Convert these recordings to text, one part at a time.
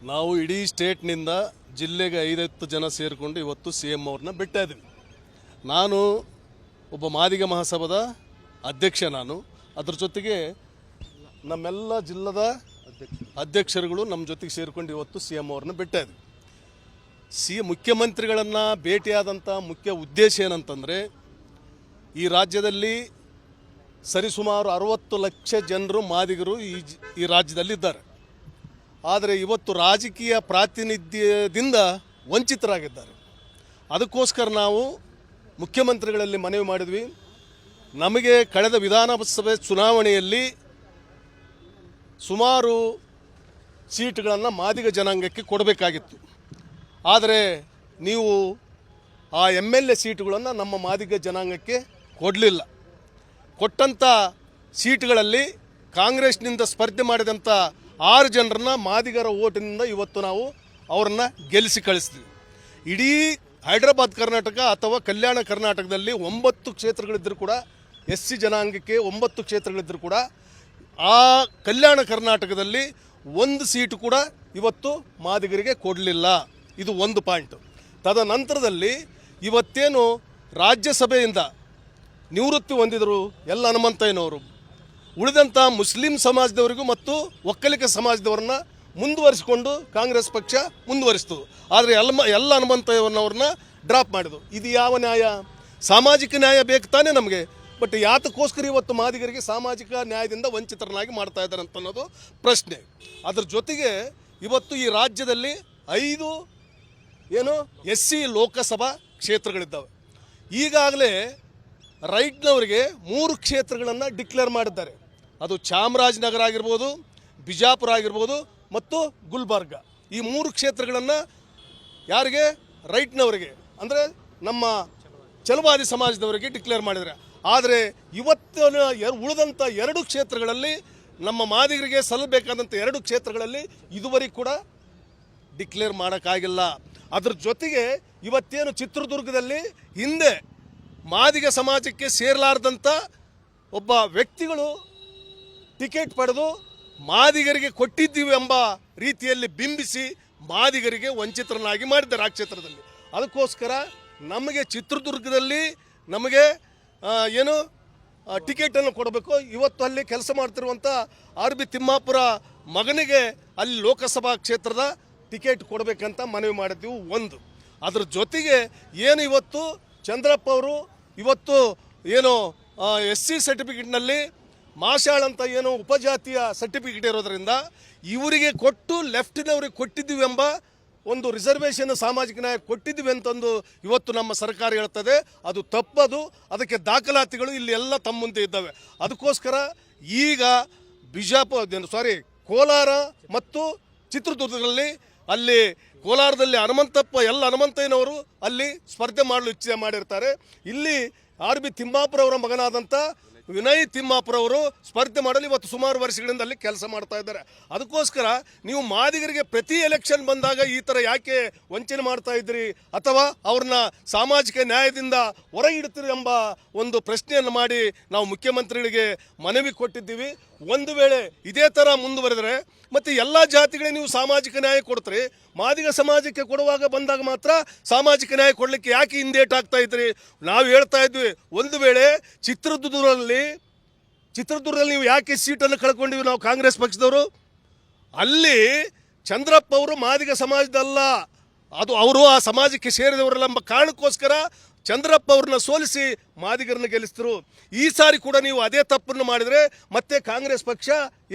ನಾವು ಇಡೀ ಸ್ಟೇಟ್ನಿಂದ ಜಿಲ್ಲೆಗೆ 5 ಜನ ಸೇರಿಕೊಂಡು ಇವತ್ತು ಸಿ ಎಂ ಅವ್ರನ್ನ ಭೇಟಿಯಾದ್ವಿ. ನಾನು ಒಬ್ಬ ಮಾದಿಗ ಮಹಾಸಭಾದ ಅಧ್ಯಕ್ಷ. ಅದ್ರ ಜೊತೆಗೆ ನಮ್ಮೆಲ್ಲ ಜಿಲ್ಲದ ಅಧ್ಯಕ್ಷರುಗಳು ನಮ್ಮ ಜೊತೆಗೆ ಸೇರಿಕೊಂಡು ಇವತ್ತು ಸಿ ಎಂ ಅವ್ರನ್ನ ಭೇಟಿಯಾದ್ವಿ. ಮುಖ್ಯಮಂತ್ರಿಗಳನ್ನು ಭೇಟಿಯಾದಂಥ ಮುಖ್ಯ ಉದ್ದೇಶ ಏನಂತಂದರೆ, ಈ ರಾಜ್ಯದಲ್ಲಿ ಸರಿಸುಮಾರು 60 ಲಕ್ಷ ಜನರು ಮಾದಿಗರು ಈ ರಾಜ್ಯದಲ್ಲಿದ್ದಾರೆ. ಆದರೆ ಇವತ್ತು ರಾಜಕೀಯ ಪ್ರಾತಿನಿಧ್ಯದಿಂದ ವಂಚಿತರಾಗಿದ್ದಾರೆ. ಅದಕ್ಕೋಸ್ಕರ ನಾವು ಮುಖ್ಯಮಂತ್ರಿಗಳಲ್ಲಿ ಮನವಿ ಮಾಡಿದ್ವಿ. ನಮಗೆ ಕಳೆದ ವಿಧಾನಸಭೆ ಚುನಾವಣೆಯಲ್ಲಿ ಸುಮಾರು ಸೀಟ್ಗಳನ್ನು ಮಾದಿಗ ಜನಾಂಗಕ್ಕೆ ಕೊಡಬೇಕಾಗಿತ್ತು. ಆದರೆ ನೀವು ಆ MLA ಸೀಟುಗಳನ್ನು ನಮ್ಮ ಮಾದಿಗ ಜನಾಂಗಕ್ಕೆ ಕೊಡಲಿಲ್ಲ. ಕೊಟ್ಟಂಥ ಸೀಟುಗಳಲ್ಲಿ ಕಾಂಗ್ರೆಸ್ನಿಂದ ಸ್ಪರ್ಧೆ ಮಾಡಿದಂಥ 6 ಜನರನ್ನ ಮಾದಿಗರ ಓಟಿನಿಂದ ಇವತ್ತು ನಾವು ಅವರನ್ನು ಗೆಲ್ಲಿಸಿ ಕಳಿಸ್ತೀವಿ. ಇಡೀ ಹೈದರಾಬಾದ್ ಕರ್ನಾಟಕ ಅಥವಾ ಕಲ್ಯಾಣ ಕರ್ನಾಟಕದಲ್ಲಿ 9 ಕ್ಷೇತ್ರಗಳಿದ್ದರೂ ಕೂಡ SC ಜನಾಂಗಕ್ಕೆ 9 ಕ್ಷೇತ್ರಗಳಿದ್ದರೂ ಕೂಡ ಆ ಕಲ್ಯಾಣ ಕರ್ನಾಟಕದಲ್ಲಿ 1 ಸೀಟು ಕೂಡ ಇವತ್ತು ಮಾದಿಗರಿಗೆ ಕೊಡಲಿಲ್ಲ. ಇದು ಒಂದು ಪಾಯಿಂಟ್. ತದನಂತರದಲ್ಲಿ ಇವತ್ತೇನು ರಾಜ್ಯಸಭೆಯಿಂದ ನಿವೃತ್ತಿ ಹೊಂದಿದರು ಎಲ್ಲ ಹನುಮಂತಯ್ಯನವರು, ಉಳಿದಂಥ ಮುಸ್ಲಿಂ ಸಮಾಜದವರಿಗೂ ಮತ್ತು ಒಕ್ಕಲಿಗ ಸಮಾಜದವ್ರನ್ನ ಮುಂದುವರಿಸಿಕೊಂಡು ಕಾಂಗ್ರೆಸ್ ಪಕ್ಷ ಮುಂದುವರಿಸ್ತು. ಆದರೆ ಎಲ್ಲ ಹನುಮಂತಯ್ಯನವ್ರನ್ನ ಡ್ರಾಪ್ ಮಾಡಿದ್ರು. ಇದು ಯಾವ ನ್ಯಾಯ? ಸಾಮಾಜಿಕ ನ್ಯಾಯ ಬೇಕು ತಾನೇ ನಮಗೆ. ಬಟ್ ಯಾತಕ್ಕೋಸ್ಕರ ಇವತ್ತು ಮಾದಿಗರಿಗೆ ಸಾಮಾಜಿಕ ನ್ಯಾಯದಿಂದ ವಂಚಿತರನ್ನಾಗಿ ಮಾಡ್ತಾ ಇದ್ದಾರೆ ಅಂತ ಅನ್ನೋದು ಪ್ರಶ್ನೆ. ಅದ್ರ ಜೊತೆಗೆ ಇವತ್ತು ಈ ರಾಜ್ಯದಲ್ಲಿ 5 SC ಲೋಕಸಭಾ ಕ್ಷೇತ್ರಗಳಿದ್ದಾವೆ. ಈಗಾಗಲೇ ರೈಟ್ನವರಿಗೆ 3 ಕ್ಷೇತ್ರಗಳನ್ನು ಡಿಕ್ಲೇರ್ ಮಾಡಿದ್ದಾರೆ. ಅದು ಚಾಮರಾಜನಗರ ಆಗಿರ್ಬೋದು, ಬಿಜಾಪುರ ಆಗಿರ್ಬೋದು ಮತ್ತು ಗುಲ್ಬರ್ಗ. ಈ 3 ಕ್ಷೇತ್ರಗಳನ್ನು ಯಾರಿಗೆ? ರೈಟ್ನವರಿಗೆ, ಅಂದರೆ ನಮ್ಮ ಛಲವಾದಿ ಸಮಾಜದವರಿಗೆ ಡಿಕ್ಲೇರ್ ಮಾಡಿದ್ದಾರೆ. ಆದರೆ ಇವತ್ತಿನ ಉಳಿದಂಥ 2 ಕ್ಷೇತ್ರಗಳಲ್ಲಿ ನಮ್ಮ ಮಾದಿಗರಿಗೆ ಸಲ್ಲಬೇಕಾದಂಥ 2 ಕ್ಷೇತ್ರಗಳಲ್ಲಿ ಇದುವರೆಗೂ ಕೂಡ ಡಿಕ್ಲೇರ್ ಮಾಡೋಕ್ಕಾಗಿಲ್ಲ. ಅದ್ರ ಜೊತೆಗೆ ಇವತ್ತೇನು ಚಿತ್ರದುರ್ಗದಲ್ಲಿ ಹಿಂದೆ ಮಾದಿಗ ಸಮಾಜಕ್ಕೆ ಸೇರಲಾರ್ದಂಥ ಒಬ್ಬ ವ್ಯಕ್ತಿಗಳು ಟಿಕೆಟ್ ಪಡೆದು ಮಾದಿಗರಿಗೆ ಕೊಟ್ಟಿದ್ದೀವಿ ಎಂಬ ರೀತಿಯಲ್ಲಿ ಬಿಂಬಿಸಿ ಮಾದಿಗರಿಗೆ ವಂಚಿತರನ್ನಾಗಿ ಮಾಡಿದ್ದಾರೆ ಆ ಕ್ಷೇತ್ರದಲ್ಲಿ. ಅದಕ್ಕೋಸ್ಕರ ನಮಗೆ ಚಿತ್ರದುರ್ಗದಲ್ಲಿ ನಮಗೆ ಟಿಕೆಟನ್ನು ಕೊಡಬೇಕು. ಇವತ್ತು ಅಲ್ಲಿ ಕೆಲಸ ಮಾಡ್ತಿರುವಂಥ RB ತಿಮ್ಮಾಪುರ ಮಗನಿಗೆ ಅಲ್ಲಿ ಲೋಕಸಭಾ ಕ್ಷೇತ್ರದ ಟಿಕೆಟ್ ಕೊಡಬೇಕಂತ ಮನವಿ ಮಾಡಿದ್ದೀವಿ. ಒಂದು ಅದ್ರ ಜೊತೆಗೆ ಇವತ್ತು ಚಂದ್ರಪ್ಪ ಅವರು ಇವತ್ತು SC ಸರ್ಟಿಫಿಕೇಟ್ನಲ್ಲಿ ಮಾಷಾಳ್ ಅಂತ ಉಪಜಾತಿಯ ಸರ್ಟಿಫಿಕೇಟ್ ಇರೋದರಿಂದ ಇವರಿಗೆ ಕೊಟ್ಟು ಲೆಫ್ಟಿನವ್ರಿಗೆ ಕೊಟ್ಟಿದ್ದೀವಿ ಎಂಬ ಒಂದು ರಿಸರ್ವೇಷನ್ ಸಾಮಾಜಿಕ ನ್ಯಾಯ ಕೊಟ್ಟಿದ್ದೀವಿ ಅಂತಂದು ಇವತ್ತು ನಮ್ಮ ಸರ್ಕಾರ ಹೇಳ್ತದೆ. ಅದು ತಪ್ಪದು. ಅದಕ್ಕೆ ದಾಖಲಾತಿಗಳು ಇಲ್ಲಿ ಎಲ್ಲ ತಮ್ಮ ಮುಂದೆ ಇದ್ದಾವೆ. ಅದಕ್ಕೋಸ್ಕರ ಈಗ ಕೋಲಾರ ಮತ್ತು ಚಿತ್ರದುರ್ಗದಲ್ಲಿ ಅಲ್ಲಿ ಕೋಲಾರದಲ್ಲಿ ಹನುಮಂತಯ್ಯನವರು ಅಲ್ಲಿ ಸ್ಪರ್ಧೆ ಮಾಡಲು ಇಚ್ಛೆ ಮಾಡಿರ್ತಾರೆ. ಇಲ್ಲಿ RB ತಿಮ್ಮಾಪುರ ಅವರ ಮಗನಾದಂಥ ವಿನಯ್ ತಿಮ್ಮಾಪುರ ಅವರು ಸ್ಪರ್ಧೆ ಮಾಡಲು ಇವತ್ತು ಸುಮಾರು ವರ್ಷಗಳಿಂದ ಅಲ್ಲಿ ಕೆಲಸ ಮಾಡ್ತಾ ಇದ್ದಾರೆ. ಅದಕ್ಕೋಸ್ಕರ ನೀವು ಮಾದಿಗರಿಗೆ ಪ್ರತಿ ಎಲೆಕ್ಷನ್ ಬಂದಾಗ ಈ ಥರ ಯಾಕೆ ವಂಚನೆ ಮಾಡ್ತಾ ಇದ್ದೀರಿ ಅಥವಾ ಅವ್ರನ್ನ ಸಾಮಾಜಿಕ ನ್ಯಾಯದಿಂದ ಹೊರಗಿಡ್ತೀರಿ ಎಂಬ ಒಂದು ಪ್ರಶ್ನೆಯನ್ನು ಮಾಡಿ ನಾವು ಮುಖ್ಯಮಂತ್ರಿಗಳಿಗೆ ಮನವಿ ಕೊಟ್ಟಿದ್ದೀವಿ. ಒಂದು ವೇಳೆ ಇದೇ ಥರ ಮುಂದುವರೆದರೆ ಮತ್ತು ಎಲ್ಲ ಜಾತಿಗಳಿಗೆ ನೀವು ಸಾಮಾಜಿಕ ನ್ಯಾಯ ಕೊಡ್ತೀರಿ, ಮಾದಿಗ ಸಮಾಜಕ್ಕೆ ಕೊಡುವಾಗ ಬಂದಾಗ ಮಾತ್ರ ಸಾಮಾಜಿಕ ನ್ಯಾಯ ಕೊಡಲಿಕ್ಕೆ ಯಾಕೆ ಹಿಂದೇಟ್ ಆಗ್ತಾ ಇದ್ರಿ? ನಾವು ಹೇಳ್ತಾ ಇದ್ವಿ, ಒಂದು ವೇಳೆ ಚಿತ್ರದುರ್ಗದಲ್ಲಿ ನೀವು ಯಾಕೆ ಸೀಟನ್ನು ಕಳ್ಕೊಂಡಿವಿ ನಾವು ಕಾಂಗ್ರೆಸ್ ಪಕ್ಷದವರು? ಅಲ್ಲಿ ಚಂದ್ರಪ್ಪ ಅವರು ಮಾದಿಗ ಸಮಾಜದಲ್ಲ, ಅದು ಅವರು ಆ ಸಮಾಜಕ್ಕೆ ಸೇರಿದವರಲ್ಲ ಎಂಬ ಕಾರಣಕ್ಕೋಸ್ಕರ ಚಂದ್ರಪ್ಪ ಅವ್ರನ್ನ ಸೋಲಿಸಿ ಮಾದಿಗರನ್ನ ಗೆಲ್ಲಿಸಿದ್ರು. ಈ ಸಾರಿ ಕೂಡ ನೀವು ಅದೇ ತಪ್ಪನ್ನು ಮಾಡಿದರೆ ಮತ್ತೆ ಕಾಂಗ್ರೆಸ್ ಪಕ್ಷ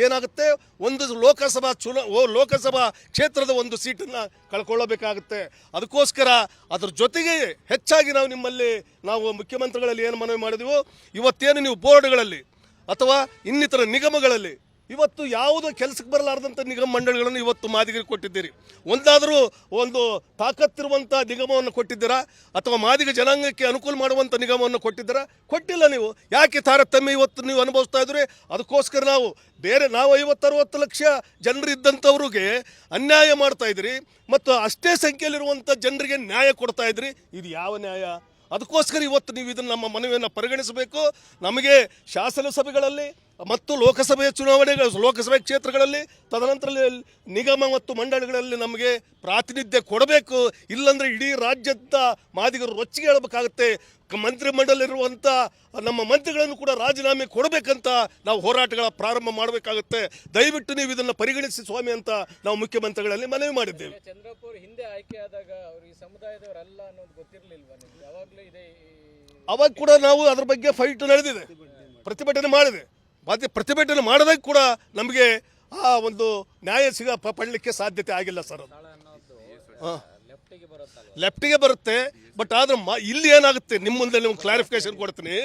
ಏನಾಗುತ್ತೆ, ಒಂದು ಲೋಕಸಭಾ ಕ್ಷೇತ್ರದ 1 ಸೀಟನ್ನು ಕಳ್ಕೊಳ್ಳಬೇಕಾಗುತ್ತೆ. ಅದಕ್ಕೋಸ್ಕರ ಅದ್ರ ಜೊತೆಗೆ ಹೆಚ್ಚಾಗಿ ನಾವು ಮುಖ್ಯಮಂತ್ರಿಗಳಲ್ಲಿ ಏನು ಮನವಿ ಮಾಡಿದೆವು, ಇವತ್ತೇನು ನೀವು ಬೋರ್ಡ್ಗಳಲ್ಲಿ ಅಥವಾ ಇನ್ನಿತರ ನಿಗಮಗಳಲ್ಲಿ ಇವತ್ತು ಯಾವುದೋ ಕೆಲಸಕ್ಕೆ ಬರಲಾರ್ದಂಥ ನಿಗಮ ಮಂಡಳಿಗಳನ್ನು ಇವತ್ತು ಮಾದಿಗರಿಗೆ ಕೊಟ್ಟಿದ್ದೀರಿ. ಒಂದಾದರೂ ಒಂದು ತಾಕತ್ತಿರುವಂಥ ನಿಗಮವನ್ನು ಕೊಟ್ಟಿದ್ದೀರಾ ಅಥವಾ ಮಾದಿಗ ಜನಾಂಗಕ್ಕೆ ಅನುಕೂಲ ಮಾಡುವಂಥ ನಿಗಮವನ್ನು ಕೊಟ್ಟಿದ್ದೀರಾ? ಕೊಟ್ಟಿಲ್ಲ. ನೀವು ಯಾಕೆ ತಾರತಮ್ಯ ಇವತ್ತು ನೀವು ಅನುಭವಿಸ್ತಾ ಇದ್ರಿ? ಅದಕ್ಕೋಸ್ಕರ ನಾವು 50-60 ಲಕ್ಷ ಜನರು ಇದ್ದಂಥವ್ರಿಗೆ ಅನ್ಯಾಯ ಮಾಡ್ತಾ ಇದ್ರಿ ಮತ್ತು ಅಷ್ಟೇ ಸಂಖ್ಯೆಯಲ್ಲಿರುವಂಥ ಜನರಿಗೆ ನ್ಯಾಯ ಕೊಡ್ತಾ ಇದ್ರಿ. ಇದು ಯಾವ ನ್ಯಾಯ? ಅದಕ್ಕೋಸ್ಕರ ಇವತ್ತು ನೀವು ಇದನ್ನು ನಮ್ಮ ಮನವಿಯನ್ನು ಪರಿಗಣಿಸಬೇಕು. ನಮಗೆ ಶಾಸನ ಸಭೆಗಳಲ್ಲಿ ಮತ್ತು ಲೋಕಸಭೆಯ ಚುನಾವಣೆಗಳು, ಲೋಕಸಭೆ ಕ್ಷೇತ್ರಗಳಲ್ಲಿ, ತದನಂತರ ನಿಗಮ ಮತ್ತು ಮಂಡಳಿಗಳಲ್ಲಿ ನಮಗೆ ಪ್ರಾತಿನಿಧ್ಯ ಕೊಡಬೇಕು. ಇಲ್ಲಾಂದರೆ ಇಡೀ ರಾಜ್ಯದ ಮಾದಿಗರು ರೊಚ್ಚಿಗೆ ಹೇಳಬೇಕಾಗುತ್ತೆ. ಮಂತ್ರಿಮಂಡಲಿರುವಂಥ ನಮ್ಮ ಮಂತ್ರಿಗಳನ್ನು ಕೂಡ ರಾಜೀನಾಮೆ ಕೊಡಬೇಕಂತ ನಾವು ಹೋರಾಟಗಳ ಪ್ರಾರಂಭ ಮಾಡಬೇಕಾಗುತ್ತೆ. ದಯವಿಟ್ಟು ನೀವು ಇದನ್ನು ಪರಿಗಣಿಸಿ ಸ್ವಾಮಿ ಅಂತ ನಾವು ಮುಖ್ಯಮಂತ್ರಿಗಳಲ್ಲಿ ಮನವಿ ಮಾಡಿದ್ದೇವೆ. ಚಂದ್ರಪ್ಪ ಹಿಂದೆ ಆಯ್ಕೆ ಆದಾಗ ಅವರು ಈ ಸಮುದಾಯದವರಲ್ಲ ಅನ್ನೋದು ಗೊತ್ತಿರಲಿಲ್ವಾ ನಿಮ್ಗೆ? ಯಾವಾಗಲೂ ಇದೆ. ಅವಾಗ ಕೂಡ ನಾವು ಅದ್ರ ಬಗ್ಗೆ ಫೈಟ್ ನಡೆದಿದೆ, ಪ್ರತಿಭಟನೆ ಮಾಡಿದೆ. ಮತ್ತೆ ಪ್ರತಿಭಟನೆ ಮಾಡಿದಾಗ ಕೂಡ ನಮಗೆ ಆ ಒಂದು ನ್ಯಾಯ ಪಡಲಿಕ್ಕೆ ಸಾಧ್ಯತೆ ಆಗಿಲ್ಲ ಸರ್. ಅದು ಲೆಫ್ಟಿಗೆ ಬರುತ್ತೆ. ಬಟ್ ಆದ್ರೆ ಇಲ್ಲಿ ಏನಾಗುತ್ತೆ, ನಿಮ್ಮ ಮುಂದೆ ನಿಮ್ಗೆ ಕ್ಲಾರಿಫಿಕೇಶನ್ ಕೊಡ್ತೀನಿ.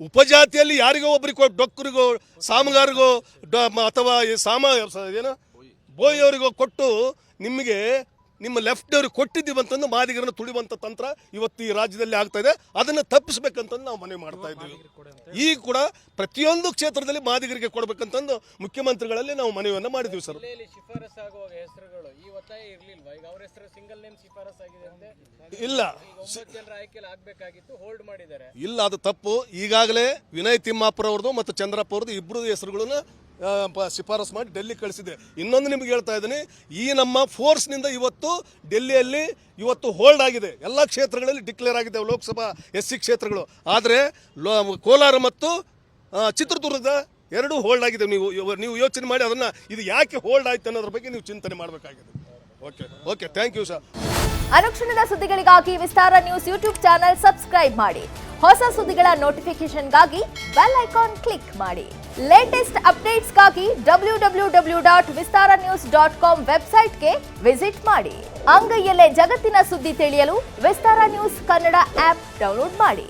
ಉಪಜಾತಿಯಲ್ಲಿ ಯಾರಿಗೋ ಒಬ್ಬರಿಗೋ, ಡೊಕ್ಕರಿಗೋ, ಸಾಮಗಾರಿಗೋ ಅಥವಾ ಏನು ಬೋಯಿಯವರಿಗೋ ಕೊಟ್ಟು ನಿಮಗೆ ನಿಮ್ಮ ಲೆಫ್ಟ್ನವ್ರಿಗೆ ಕೊಟ್ಟಿದ್ದೀವಿ ಅಂತಂದು ಮಾದಿಗರನ್ನು ತುಳಿಯುವಂಥ ತಂತ್ರ ಇವತ್ತು ಈ ರಾಜ್ಯದಲ್ಲಿ ಆಗ್ತಾ ಇದೆ. ಅದನ್ನು ತಪ್ಪಿಸ್ಬೇಕಂತಂದು ನಾವು ಮನವಿ ಮಾಡ್ತಾ ಇದ್ದೀವಿ. ಈಗ ಕೂಡ ಪ್ರತಿಯೊಂದು ಕ್ಷೇತ್ರದಲ್ಲಿ ಮಾದಿಗರಿಗೆ ಕೊಡಬೇಕಂತಂದು ಮುಖ್ಯಮಂತ್ರಿಗಳಲ್ಲಿ ನಾವು ಮನವಿಯನ್ನು ಮಾಡಿದ್ದೀವಿ ಸರ್. ಶಿಫಾರಸ್ ಆಗುವಾಗ ಹೆಸರುಗಳು ಈ ಒತ್ತಾಯ ಇರಲಿಲ್ವಾ? ಈಗ ಅವರ ಹೆಸರು ಸಿಂಗಲ್ ನೇಮ್ ಶಿಫಾರಸ್ ಆಗಿದೆ ಅಂತೆ. ಇಲ್ಲ, 9 ಜನರ ಆಯ್ಕೆಯಲ್ಲಿ ಆಗಬೇಕಾಗಿತ್ತು, ಹೋಲ್ಡ್ ಮಾಡಿದ್ದಾರೆ. ಇಲ್ಲ, ಅದು ತಪ್ಪು. ಈಗಾಗಲೇ ವಿನಯ್ ತಿಮ್ಮಾಪುರ ಅವ್ರದ್ದು ಮತ್ತು ಚಂದ್ರಪ್ಪ ಅವ್ರದ್ದು ಇಬ್ಬರು ಹೆಸರುಗಳನ್ನು ಶಿಫಾರಸ್ ಮಾಡಿ ಡೆಲ್ಲಿ ಕಳಿಸಿದೆ. ಇನ್ನೊಂದು ನಿಮ್ಗೆ ಹೇಳ್ತಾ ಇದ್ದೀನಿ, ಈ ನಮ್ಮ ಫೋರ್ಸ್ನಿಂದ ಇವತ್ತು ಡೆಲ್ಲಿಯಲ್ಲಿ ಇವತ್ತು ಹೋಲ್ಡ್ ಆಗಿದೆ. ಎಲ್ಲ ಕ್ಷೇತ್ರಗಳಲ್ಲಿ ಡಿಕ್ಲೇರ್ ಆಗಿದೆ ಲೋಕಸಭಾ SC ಕ್ಷೇತ್ರಗಳು. ಆದರೆ ಕೋಲಾರ ಮತ್ತು ಚಿತ್ರದುರ್ಗದ ಎರಡೂ ಹೋಲ್ಡ್ ಆಗಿದೆ. ನೀವು ಯೋಚನೆ ಮಾಡಿ ಅದನ್ನು ಇದು ಯಾಕೆ ಹೋಲ್ಡ್ ಆಯ್ತು ಅನ್ನೋದ್ರ ಬಗ್ಗೆ ನೀವು ಚಿಂತನೆ ಮಾಡಬೇಕಾಗಿದೆ. Okay thank you sir. ಅನುಕ್ಷಣದ ಸುದ್ದಿಗಳಿಗಾಗಿ Vistara news YouTube channel subscribe ಮಾಡಿ. ಹೊಸ ಸುದ್ದಿಗಳ ನೋಟಿಫಿಕೇಶನ್ಗಾಗಿ ಬೆಲ್ ಐಕಾನ್ ಕ್ಲಿಕ್ ಮಾಡಿ. ಲೇಟೆಸ್ಟ್ ಅಪ್ಡೇಟ್ಸ್ಗಾಗಿ www.vistaranews.com ವೆಬ್ಸೈಟ್ಗೆ ವಿಸಿಟ್ ಮಾಡಿ. ಅಂಗೈಯಲ್ಲೇ ಜಗತ್ತಿನ ಸುದ್ದಿ ತಿಳಿಯಲು Vistara news Kannada app download ಮಾಡಿ.